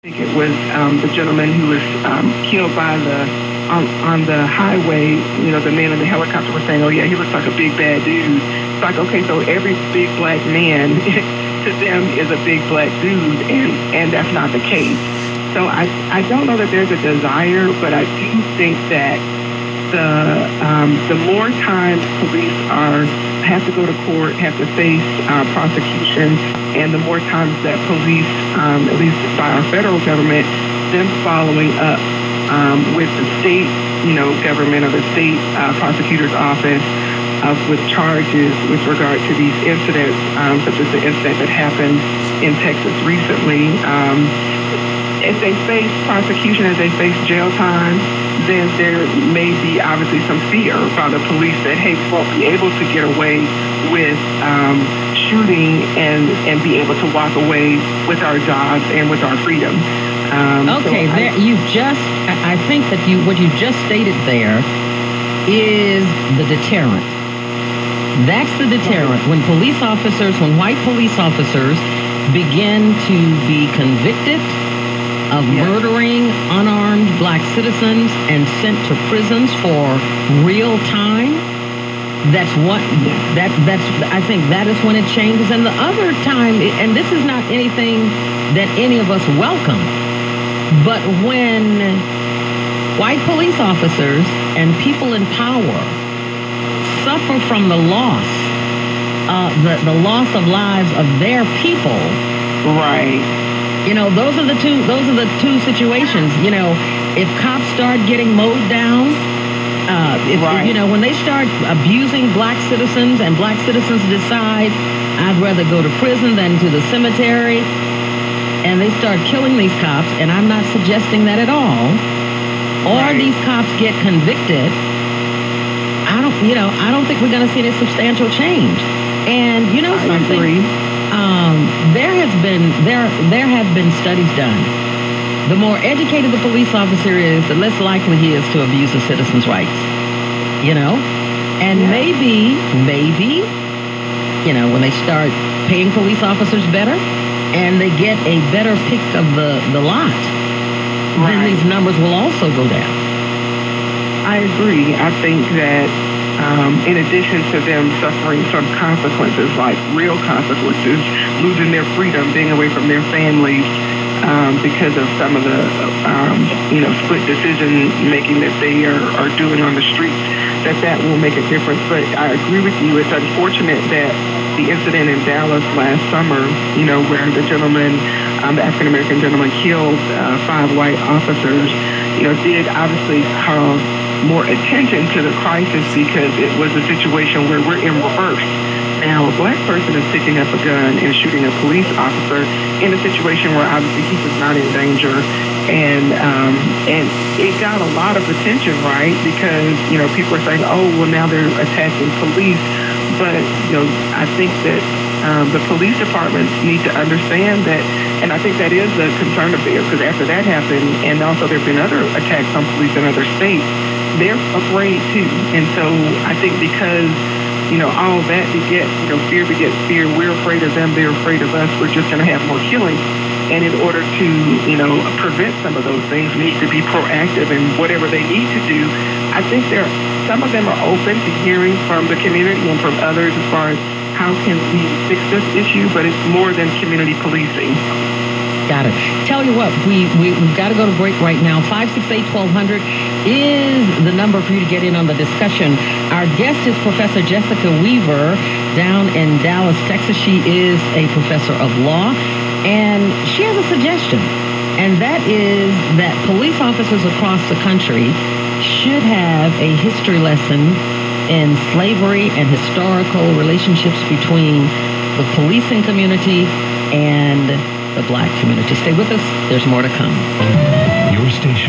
think it was the gentleman who was killed by on the highway. You know, the man in the helicopter was saying, "Oh yeah, he looks like a big bad dude." It's like, okay, so every big black man to them is a big black dude, and that's not the case. So I don't know that there's a desire, but I do think that the more times police have to go to court, have to face prosecution, and the more times that police, at least by our federal government, them following up with the state, government or the state prosecutor's office with charges with regard to these incidents, such as the incident that happened in Texas recently. If they face prosecution, if they face jail time, then there may be obviously some fear by the police that, hey, we won't be able to get away with shooting and be able to walk away with our jobs and with our freedom. Okay, I think that what you just stated there is the deterrent. That's the deterrent. When white police officers begin to be convicted of murdering unarmed black citizens and sent to prisons for real time, I think that is when it changes. And the other time, and this is not anything that any of us welcome, but when white police officers and people in power suffer from the loss of lives of their people, right? Those are the two situations. If cops start getting mowed down, when they start abusing black citizens and black citizens decide, I'd rather go to prison than to the cemetery, and they start killing these cops, and I'm not suggesting that at all, or these cops get convicted, I don't think we're going to see any substantial change. And something? There have been studies done. The more educated the police officer is, the less likely he is to abuse a citizen's rights. And maybe, when they start paying police officers better and they get a better pick of the lot, then these numbers will also go down. I agree. I think that in addition to them suffering some consequences, like real consequences, losing their freedom, being away from their families because of some of the split decision making that they are doing on the streets, that will make a difference. But I agree with you. It's unfortunate that the incident in Dallas last summer, where the African American gentleman killed 5 white officers, did obviously cause more attention to the crisis, because it was a situation where we're in reverse. Now, a black person is picking up a gun and shooting a police officer in a situation where obviously he was not in danger, and it got a lot of attention, right? Because people are saying, oh, well, now they're attacking police, but I think that the police departments need to understand that, and I think that is a concern of theirs, because after that happened, and also there have been other attacks on police in other states, they're afraid too. And so I think because all that begets, fear begets fear. We're afraid of them, they're afraid of us. We're just going to have more killings. And in order to, prevent some of those things, we need to be proactive in whatever they need to do. I think some of them are open to hearing from the community and from others as far as how can we fix this issue, but it's more than community policing. Got it. Tell you what, we've got to go to break right now. 568-1200 is the number for you to get in on the discussion. Our guest is Professor Jessica Weaver down in Dallas, Texas. She is a professor of law, and she has a suggestion, and that is that police officers across the country should have a history lesson in slavery and historical relationships between the policing community and the black community. Stay with us. There's more to come. Your station.